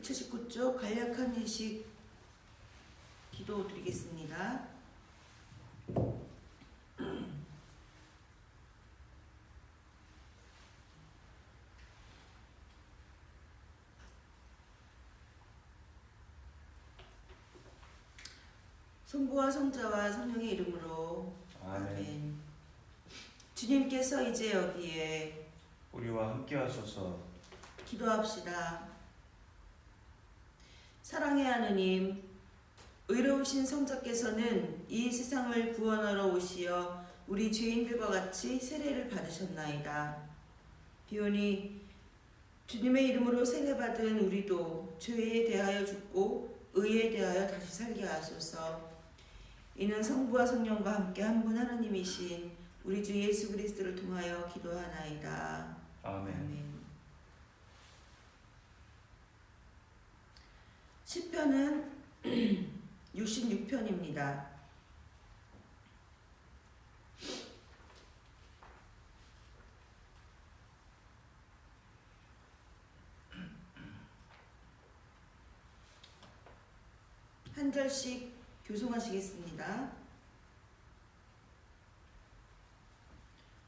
679쪽 간략한 예식 기도 드리겠습니다. 성부와 성자와 성령의 이름으로 아멘. 주님께서 이제 여기에 우리와 함께 하소서. 기도합시다. 사랑의 하느님, 의로우신 성자께서는 이 세상을 구원하러 오시어 우리 죄인들과 같이 세례를 받으셨나이다. 비오니 주님의 이름으로 세례받은 우리도 죄에 대하여 죽고 의에 대하여 다시 살게 하소서. 이는 성부와 성령과 함께 한 분 하나님이신 우리 주 예수 그리스도를 통하여 기도하나이다. 아멘. 시편은 66편입니다. 한 절씩 교송하시겠습니다.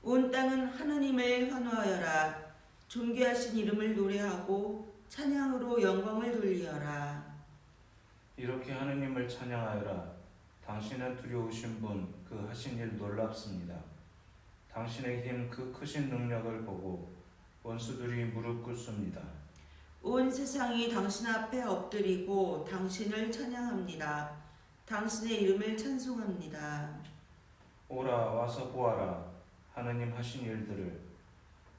온 땅은 하느님을 환호하여라. 존귀하신 이름을 노래하고 찬양으로 영광을 돌리어라. 이렇게 하느님을 찬양하여라. 당신은 두려우신 분, 그 하신 일 놀랍습니다. 당신의 힘, 그 크신 능력을 보고 원수들이 무릎 꿇습니다. 온 세상이 당신 앞에 엎드리고 당신을 찬양합니다. 당신의 이름을 찬송합니다. 오라 와서 보아라. 하느님 하신 일들을,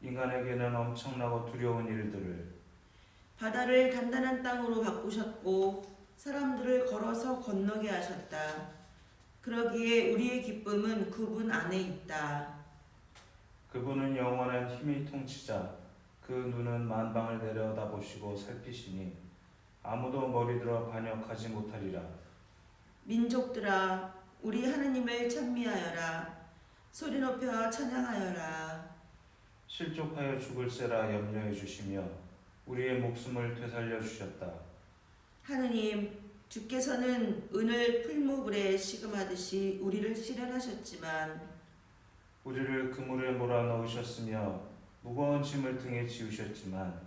인간에게는 엄청나고 두려운 일들을. 바다를 단단한 땅으로 바꾸셨고 사람들을 걸어서 건너게 하셨다. 그러기에 우리의 기쁨은 그분 안에 있다. 그분은 영원한 힘의 통치자, 그 눈은 만방을 내려다보시고 살피시니 아무도 머리들어 반역하지 못하리라. 민족들아, 우리 하느님을 찬미하여라. 소리 높여 찬양하여라. 실족하여 죽을세라 염려해 주시며 우리의 목숨을 되살려 주셨다. 하느님, 주께서는 은을 풀무불에 시금하듯이 우리를 실현하셨지만 우리를 그물에 몰아넣으셨으며 무거운 짐을 등에 지우셨지만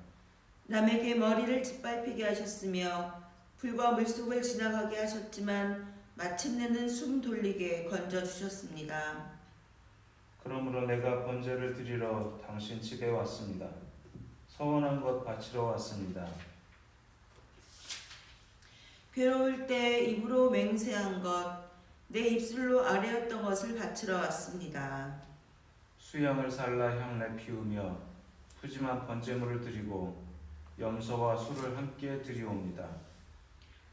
남에게 머리를 짓밟히게 하셨으며 불과 물속을 지나가게 하셨지만 마침내는 숨 돌리게 건져주셨습니다. 그러므로 내가 번제를 드리러 당신 집에 왔습니다. 서원한 것 바치러 왔습니다. 괴로울 때 입으로 맹세한 것, 내 입술로 아뢰었던 것을 바치러 왔습니다. 수양을 살라 향내 피우며 푸짐한 번제물을 드리고 염소와 술을 함께 드리옵니다.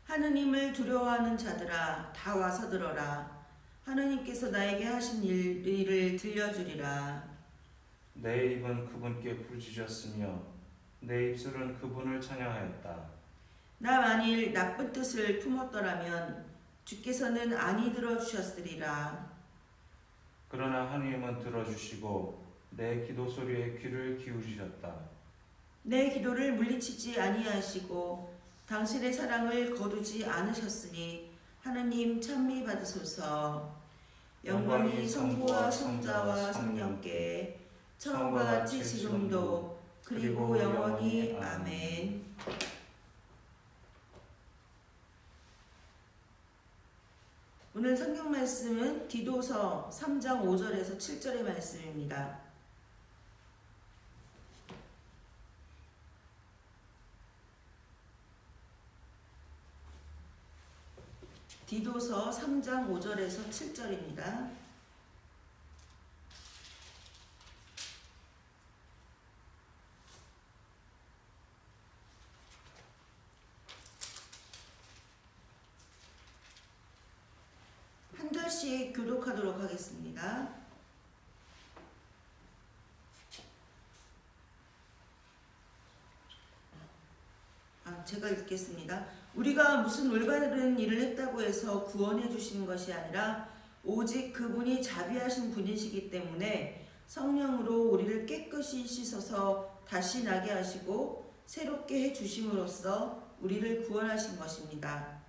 하느님을 두려워하는 자들아, 다 와서 들어라. 하느님께서 나에게 하신 일을 들려주리라. 내 입은 그분께 부르짖었으며 내 입술은 그분을 찬양하였다. 나 만일 나쁜 뜻을 품었더라면 주께서는 안히 들어주셨으리라. 그러나 하느님은 들어주시고 내 기도 소리에 귀를 기울이셨다. 내 기도를 물리치지 아니하시고 당신의 사랑을 거두지 않으셨으니 하느님 찬미 받으소서. 영광이 성부와 성자와 성령께 처음과 같이 지금도 그리고 영원히 아멘. 오늘 성경 말씀은 디도서 3장 5절에서 7절의 말씀입니다. 디도서 3장 5절에서 7절입니다. 한 절씩 교독하도록 하겠습니다. 제가 읽겠습니다. 우리가 무슨 올바른 일을 했다고 해서 구원해 주시는 것이 아니라 오직 그분이 자비하신 분이시기 때문에 성령으로 우리를 깨끗이 씻어서 다시 나게 하시고 새롭게 해 주심으로써 우리를 구원하신 것입니다.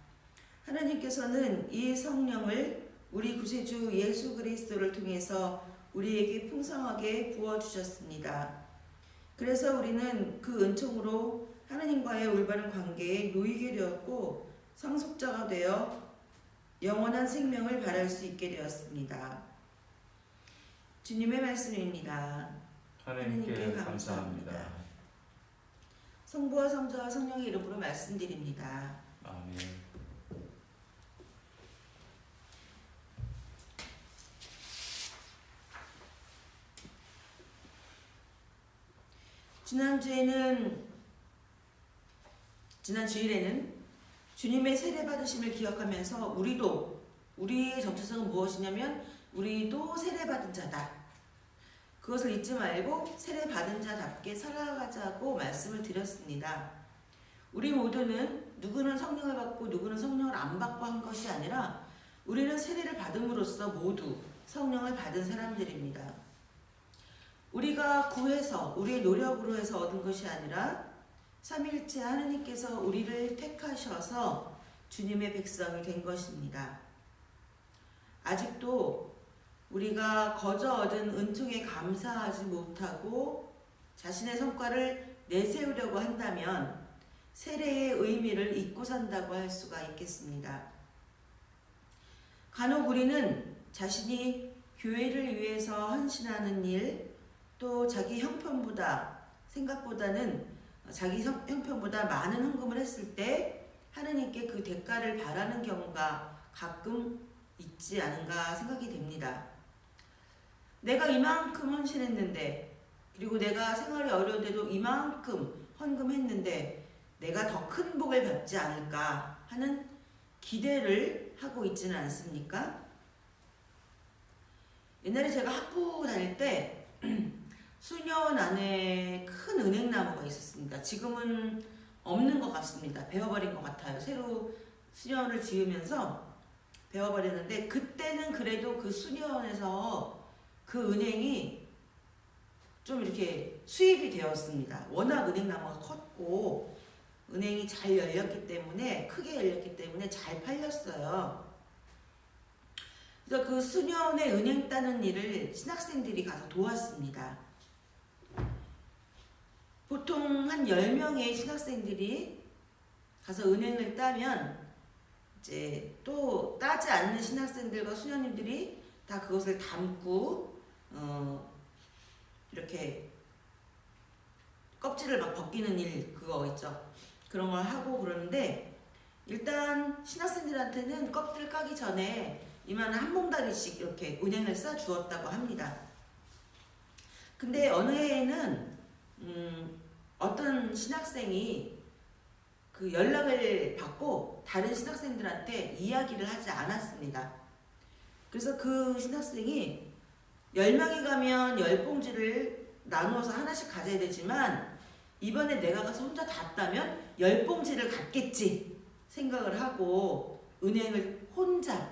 하나님께서는 이 성령을 우리 구세주 예수 그리스도를 통해서 우리에게 풍성하게 부어주셨습니다. 그래서 우리는 그 은총으로 하나님과의 올바른 관계에 놓이게 되었고 상속자가 되어 영원한 생명을 바랄 수 있게 되었습니다. 주님의 말씀입니다. 하나님께 감사합니다. 성부와 성자와 성령의 이름으로 말씀드립니다. 아멘. 지난 주일에는 주님의 세례 받으심을 기억하면서 우리의 정체성은 무엇이냐면 우리도 세례 받은 자다. 그것을 잊지 말고 세례 받은 자답게 살아가자고 말씀을 드렸습니다. 우리 모두는 누구는 성령을 받고 누구는 성령을 안 받고 한 것이 아니라 우리는 세례를 받음으로써 모두 성령을 받은 사람들입니다. 우리가 구해서 우리의 노력으로 해서 얻은 것이 아니라 삼위일체 하느님께서 우리를 택하셔서 주님의 백성이 된 것입니다. 아직도 우리가 거저 얻은 은총에 감사하지 못하고 자신의 성과를 내세우려고 한다면 세례의 의미를 잊고 산다고 할 수가 있겠습니다. 간혹 우리는 자신이 교회를 위해서 헌신하는 일, 또 자기 생각보다는 자기 형편보다 많은 헌금을 했을 때 하느님께 그 대가를 바라는 경우가 가끔 있지 않은가 생각이 됩니다. 내가 이만큼 헌신했는데, 그리고 내가 생활이 어려운데도 이만큼 헌금했는데 내가 더 큰 복을 받지 않을까 하는 기대를 하고 있지는 않습니까? 옛날에 제가 학부 다닐 때 수년 안에 큰 은행나무가 있었습니다. 지금은 없는 것 같습니다. 베어버린 것 같아요. 새로 수년을 지으면서 베어버렸는데 그때는 그래도 그 수년에서 그 은행이 좀 이렇게 수입이 되었습니다. 워낙 은행나무가 컸고 은행이 잘 열렸기 때문에 크게 열렸기 때문에 잘 팔렸어요. 그래서 그 수년에 은행 따는 일을 신학생들이 가서 도왔습니다. 보통 한 10명의 신학생들이 가서 은행을 따면 이제 또 따지 않는 신학생들과 수녀님들이 다 그것을 담고 이렇게 껍질을 막 벗기는 일 그거 있죠. 그런 걸 하고 그러는데 일단 신학생들한테는 껍질 까기 전에 이만 한 몽다리씩 이렇게 은행을 싸 주었다고 합니다. 근데 어느 해에는 어떤 신학생이 그 연락을 받고 다른 신학생들한테 이야기를 하지 않았습니다. 그래서 그 신학생이 10명이 가면 10봉지를 나누어서 하나씩 가져야 되지만 이번에 내가 가서 혼자 다 따면 10봉지를 갖겠지 생각을 하고 은행을 혼자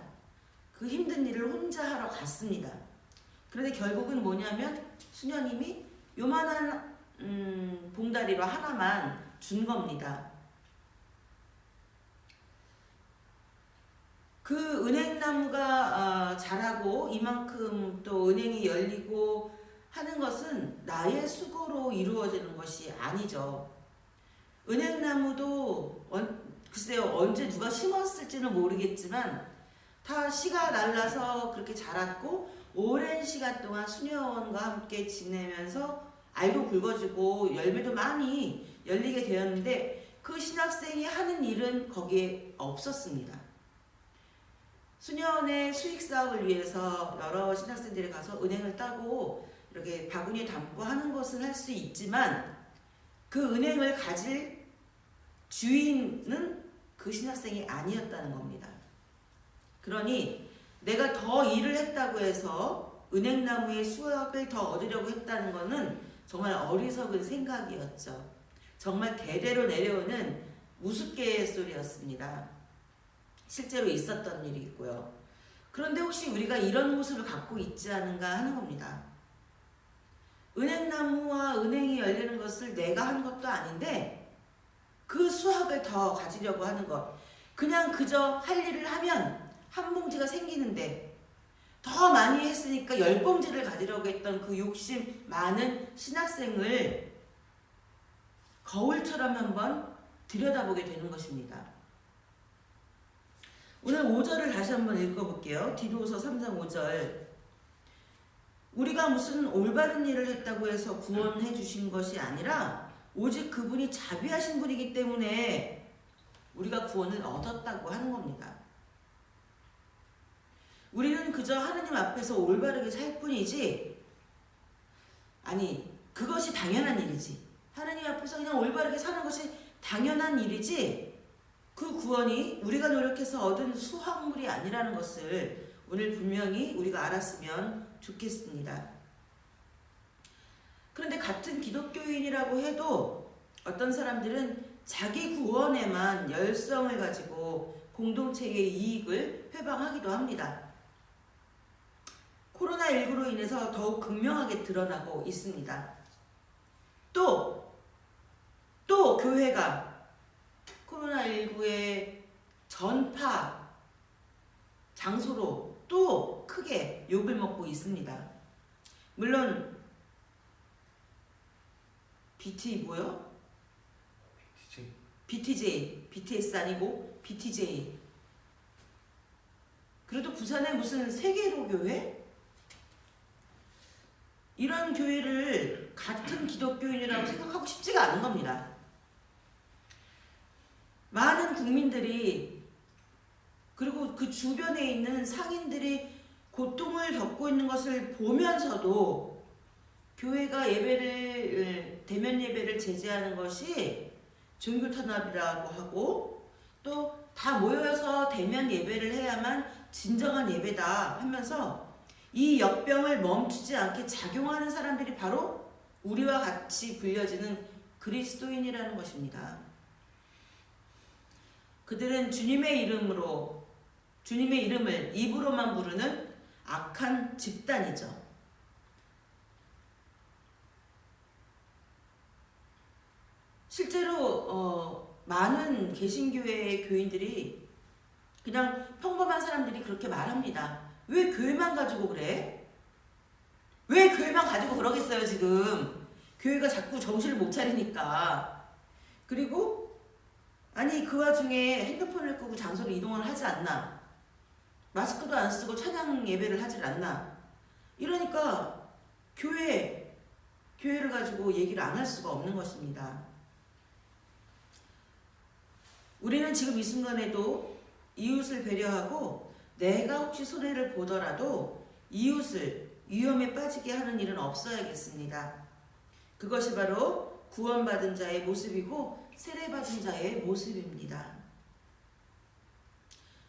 그 힘든 일을 혼자 하러 갔습니다. 그런데 결국은 뭐냐면 수녀님이 요만한 봉다리로 하나만 준 겁니다. 그 은행나무가 자라고 이만큼 또 은행이 열리고 하는 것은 나의 수고로 이루어지는 것이 아니죠. 은행나무도 글쎄요 언제 누가 심었을지는 모르겠지만 다 씨가 날라서 그렇게 자랐고 오랜 시간 동안 수녀원과 함께 지내면서 알도 굵어지고 열매도 많이 열리게 되었는데 그 신학생이 하는 일은 거기에 없었습니다. 수녀원의 수익 사업을 위해서 여러 신학생들이 가서 은행을 따고 이렇게 바구니에 담고 하는 것은 할 수 있지만 그 은행을 가질 주인은 그 신학생이 아니었다는 겁니다. 그러니 내가 더 일을 했다고 해서 은행나무의 수확을 더 얻으려고 했다는 것은 정말 어리석은 생각이었죠. 정말 대대로 내려오는 우습게 소리였습니다. 실제로 있었던 일이 있고요. 그런데 혹시 우리가 이런 모습을 갖고 있지 않은가 하는 겁니다. 은행나무와 은행이 열리는 것을 내가 한 것도 아닌데 그 수확을 더 가지려고 하는 것. 그냥 그저 할 일을 하면 한 봉지가 생기는데 더 많이 했으니까 10봉지를 가지려고 했던 그 욕심 많은 신학생을 거울처럼 한번 들여다보게 되는 것입니다. 오늘 5절을 다시 한번 읽어볼게요. 디도서 3장 5절. 우리가 무슨 올바른 일을 했다고 해서 구원해 주신 것이 아니라 오직 그분이 자비하신 분이기 때문에 우리가 구원을 얻었다고 하는 겁니다. 우리는 그저 하나님 앞에서 올바르게 살 뿐이지, 아니 그것이 당연한 일이지, 하나님 앞에서 그냥 올바르게 사는 것이 당연한 일이지, 그 구원이 우리가 노력해서 얻은 수확물이 아니라는 것을 오늘 분명히 우리가 알았으면 좋겠습니다. 그런데 같은 기독교인이라고 해도 어떤 사람들은 자기 구원에만 열성을 가지고 공동체의 이익을 회방하기도 합니다. 코로나19로 인해서 더욱 극명하게 드러나고 있습니다. 또 교회가 코로나19의 전파 장소로 또 크게 욕을 먹고 있습니다. 물론 BTS 아니고 BTJ. 그래도 부산에 무슨 세계로 교회? 이런 교회를 같은 기독교인이라고 생각하고 싶지가 않은 겁니다. 많은 국민들이, 그리고 그 주변에 있는 상인들이 고통을 겪고 있는 것을 보면서도 교회가 대면 예배를 제재하는 것이 종교 탄압이라고 하고, 또 다 모여서 대면 예배를 해야만 진정한 예배다 하면서 이 역병을 멈추지 않게 작용하는 사람들이 바로 우리와 같이 불려지는 그리스도인이라는 것입니다. 그들은 주님의 이름을 입으로만 부르는 악한 집단이죠. 실제로 많은 개신교회의 교인들이, 그냥 평범한 사람들이 그렇게 말합니다. 왜 교회만 가지고 그래? 왜 교회만 가지고 그러겠어요 지금. 교회가 자꾸 정신을 못 차리니까. 그리고 아니 그 와중에 핸드폰을 끄고 장소를 이동을 하지 않나, 마스크도 안 쓰고 찬양 예배를 하질 않나. 이러니까 교회를 가지고 얘기를 안 할 수가 없는 것입니다. 우리는 지금 이 순간에도 이웃을 배려하고 내가 혹시 손해를 보더라도 이웃을 위험에 빠지게 하는 일은 없어야겠습니다. 그것이 바로 구원받은 자의 모습이고 세례받은 자의 모습입니다.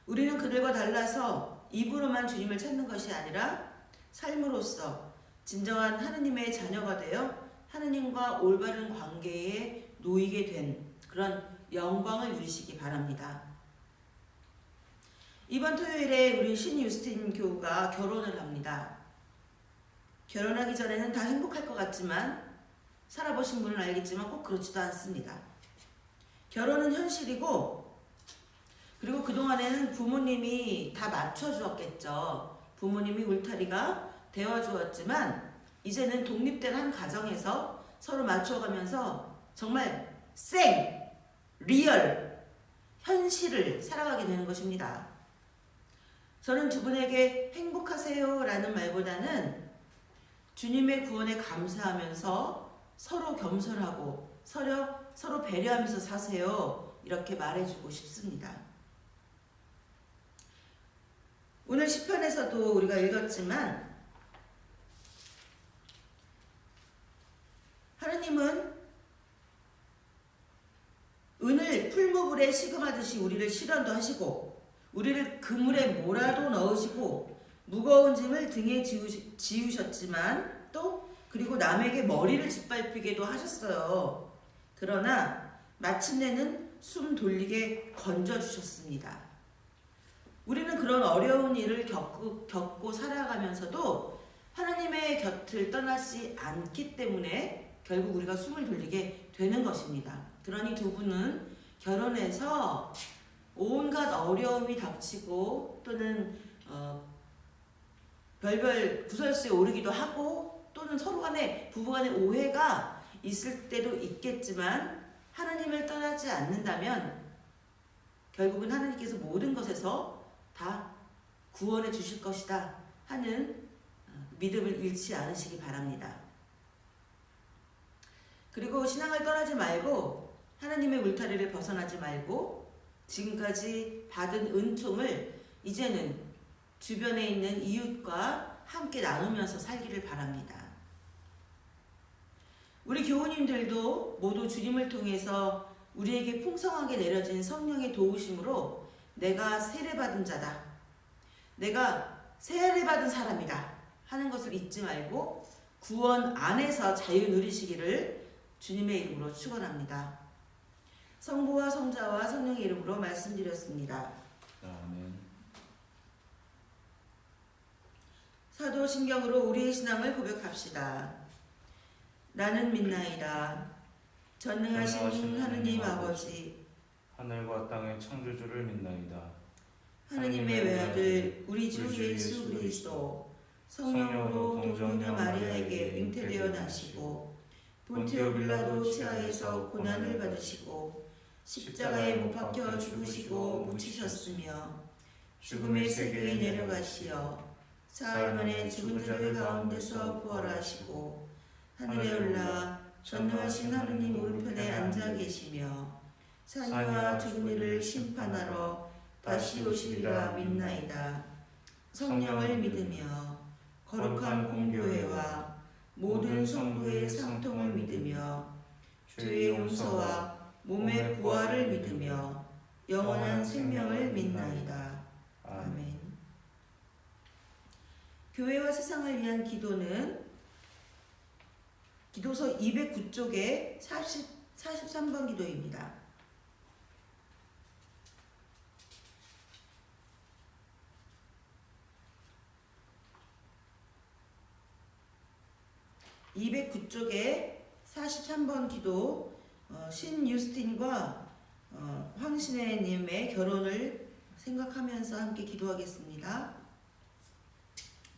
우리는 그들과 달라서 입으로만 주님을 찾는 것이 아니라 삶으로서 진정한 하느님의 자녀가 되어 하느님과 올바른 관계에 놓이게 된 그런 영광을 누리시기 바랍니다. 이번 토요일에 우리 신유스틴 교우가 결혼을 합니다. 결혼하기 전에는 다 행복할 것 같지만 살아보신 분은 알겠지만 꼭 그렇지도 않습니다. 결혼은 현실이고, 그리고 그동안에는 부모님이 다 맞춰주었겠죠. 부모님이 울타리가 되어주었지만 이제는 독립된 한 가정에서 서로 맞춰가면서 정말 리얼 현실을 살아가게 되는 것입니다. 저는 두 분에게 행복하세요 라는 말보다는 주님의 구원에 감사하면서 서로 겸손하고 서로 배려하면서 사세요, 이렇게 말해주고 싶습니다. 오늘 시편에서도 우리가 읽었지만 하느님은 은을 풀무불에 시금하듯이 우리를 시련도 하시고 우리를 그물에 몰아도 넣으시고 무거운 짐을 등에 지우셨지만 또 그리고 남에게 머리를 짓밟히게도 하셨어요. 그러나 마침내는 숨 돌리게 건져주셨습니다. 우리는 그런 어려운 일을 겪고 살아가면서도 하나님의 곁을 떠나지 않기 때문에 결국 우리가 숨을 돌리게 되는 것입니다. 그러니 두 분은 결혼해서 온갖 어려움이 닥치고 또는 별별 구설수에 오르기도 하고 또는 서로 간에 부부간의 오해가 있을 때도 있겠지만 하나님을 떠나지 않는다면 결국은 하나님께서 모든 것에서 다 구원해 주실 것이다 하는 믿음을 잃지 않으시기 바랍니다. 그리고 신앙을 떠나지 말고 하나님의 울타리를 벗어나지 말고 지금까지 받은 은총을 이제는 주변에 있는 이웃과 함께 나누면서 살기를 바랍니다. 우리 교우님들도 모두 주님을 통해서 우리에게 풍성하게 내려진 성령의 도우심으로 내가 세례받은 자다, 내가 세례받은 사람이다 하는 것을 잊지 말고 구원 안에서 자유 누리시기를 주님의 이름으로 축원합니다. 성부와 성자와 성령의 이름으로 말씀드렸습니다. 아멘. 사도신경으로 우리의 신앙을 고백합시다. 나는 믿나이다. 전능하신 하느님 아버지, 하늘과 땅의 창조주를 믿나이다. 하느님의 외아들 우리 주 예수 그리스도 성령으로 동정녀 마리아에게 잉태되어 나시고 본티오 빌라도 치하에서 고난을 받으시고 십자가에 못 박혀 죽으시고 묻히셨으며 죽음의 세계에 내려가시어 사흘 만에 죽은 자들 가운데서 부활하시고 하늘에 올라 전능하신 하느님 오른편에 앉아 계시며 산이와 죽은 이를 심판하러 다시 오시리라 믿나이다. 성령을 믿으며 거룩한 공교회와 모든 성도의 상통을 믿으며 죄의 용서와 몸의 부활을 믿으며 영원한 생명을 믿나이다. 아멘. 교회와 세상을 위한 기도는 기도서 209쪽의 43번 기도입니다. (209쪽에) 43번 기도, 신유스틴과 황신혜님의 결혼을 생각하면서 함께 기도하겠습니다.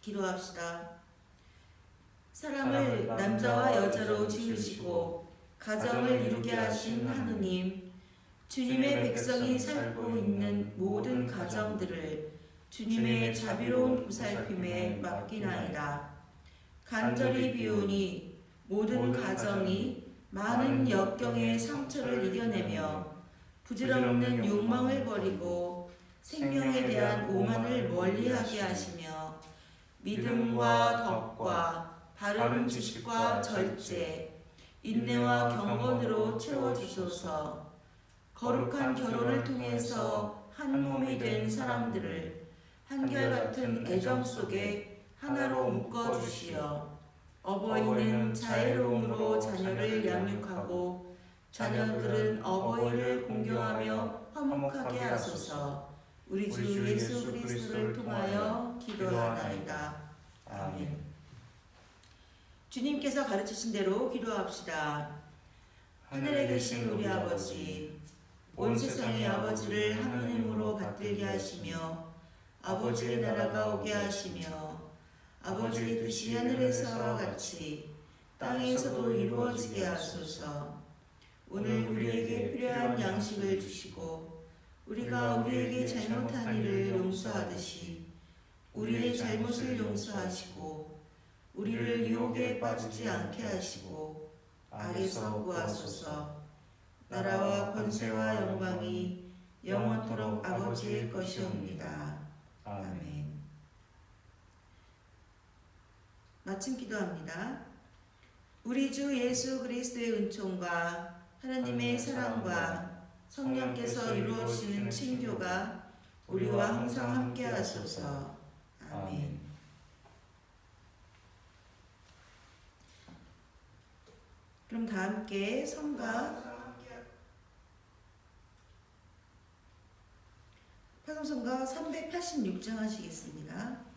기도합시다. 사람을 남자와 여자로 지으시고 가정을 이루게 하신 하느님, 주님의 백성이 살고 있는 모든 가정들을 주님의 자비로운 보살핌에 맡기나이다. 간절히 비오니 모든 가정이 많은 역경의 상처를 이겨내며 부질없는 욕망을 버리고 생명에 대한 오만을 멀리하게 하시며 믿음과 덕과 바른 지식과 절제, 인내와 경건으로 채워주소서. 거룩한 결혼을 통해서 한 몸이 된 사람들을 한결같은 애정 속에 하나로 묶어주시어 어버이는 자애로움으로 자녀를 양육하고 자녀들은 어버이를 공경하며 화목하게 하소서. 우리 주 예수 그리스도를 통하여 기도하나이다. 아멘. 주님께서 가르치신 대로 기도합시다. 하늘에 계신 우리 아버지, 온 세상의 아버지를 하느님으로 받들게 하시며 아버지의 나라가 오게 하시며 아버지의 뜻이 하늘에서와 같이 땅에서도 이루어지게 하소서. 오늘 우리에게 필요한 양식을 주시고 우리가 우리에게 잘못한 일을 용서하듯이 우리의 잘못을 용서하시고 우리를 유혹에 빠지지 않게 하시고 악에서 구하소서. 나라와 권세와 영광이 영원토록 아버지의 것이옵니다. 아멘. 마침 기도합니다. 우리 주 예수 그리스도의 은총과 하나님의 사랑과 성령께서 이루어지는 친교가 우리와 항상 함께 하소서. 아멘. 그럼 다 함께 성가 파송성가 386장 하시겠습니다.